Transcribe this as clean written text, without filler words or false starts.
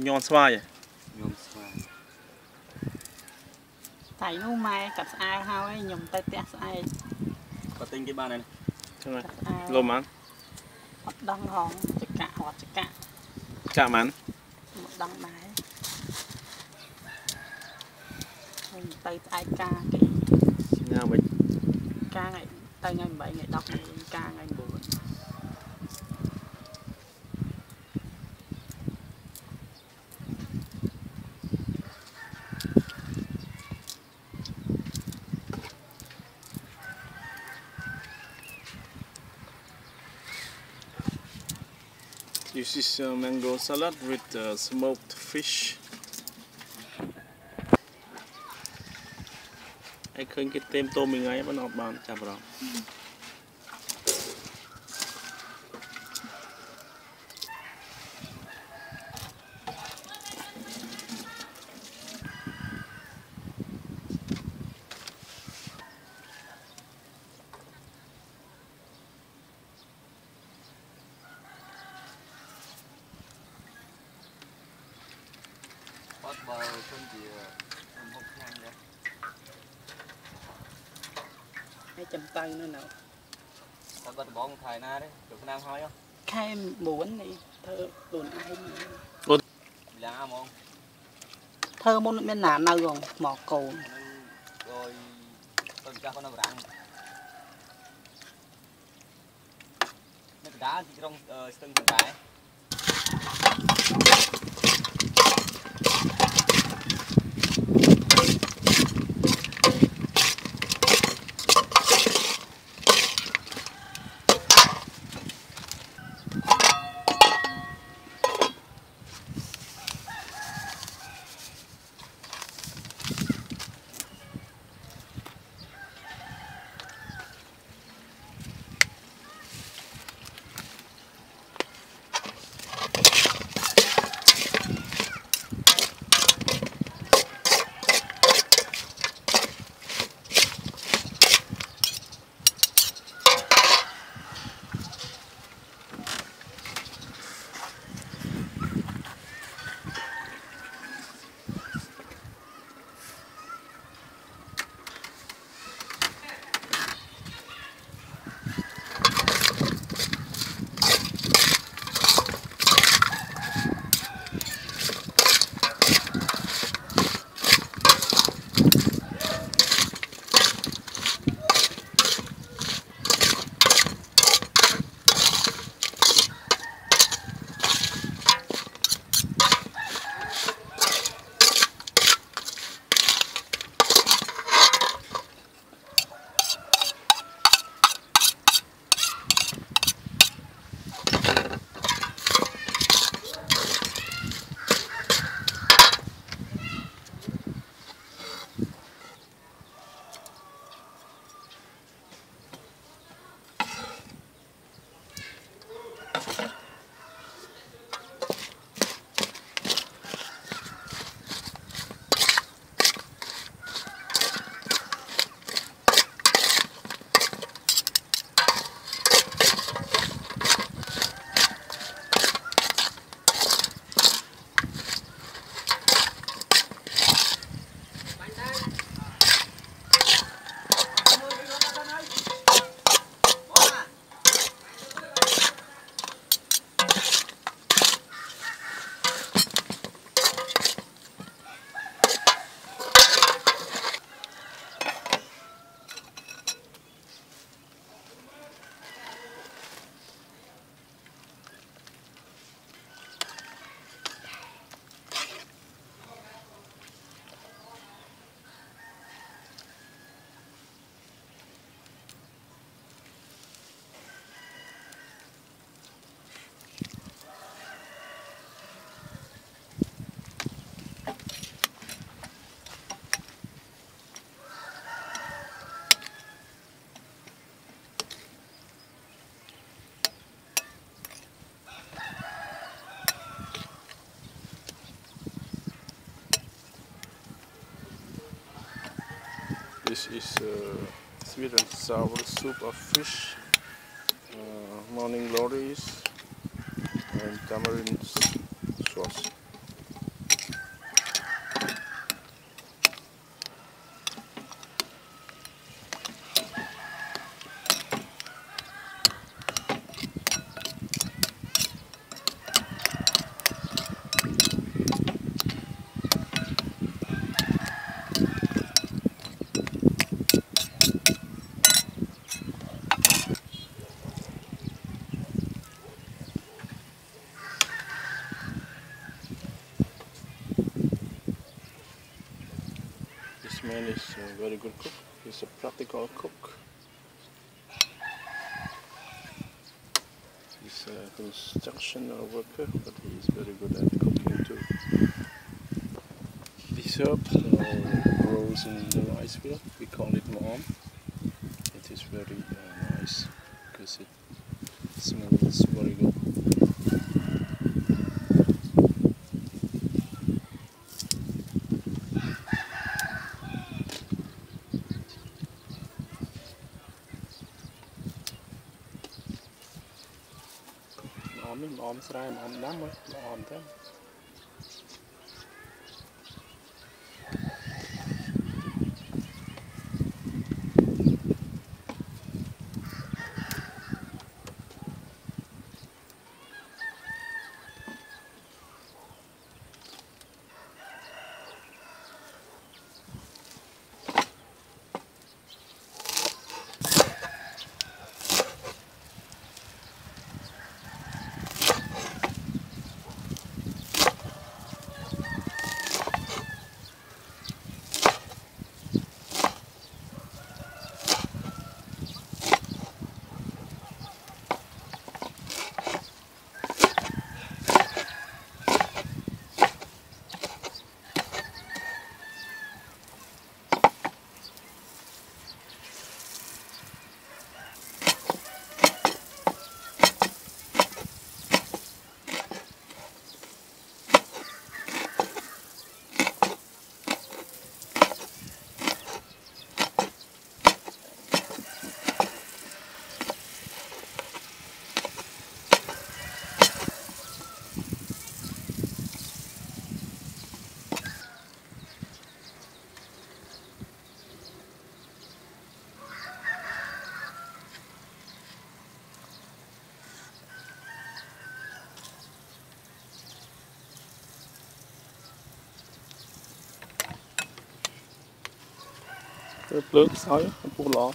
nhon xoài nhôm xoài tại nó mai cặp ai hao ấy nhom tay tẹt ai có tinh cái ba này lôm ăn một đằng hòn chả cạ chạm ăn một đằng máy tay ai ca cái nào mình ca ngày tay ngày 7 ngày 10 ca ngày 4. This is mango salad with smoked fish. Ai khơi cái tem tôm mình ấy vẫn ngọt bàn chả vào. bắt bờ không chỉ làm hộp nhanh đấy Hai chầm tay nữa nào ta bắt bóng khai na đấy chụp nam hói không khai muốn này thơ đồn ai lá mong thơ môn bên nào nào rồi mỏ cầu rồi tôi cho con nó rạng nó đá thì trong sân thằng cái This is sweet and sour soup of fish, morning glories, and tamarind sauce. man is a very good cook. He's a practical cook. He's a construction worker, but he's very good at cooking too. This herb grows in the rice field. We call it mom. It is very nice because it smells very good. Mom srai mom đám ấy, mom thế. Plug sói, pù lọ.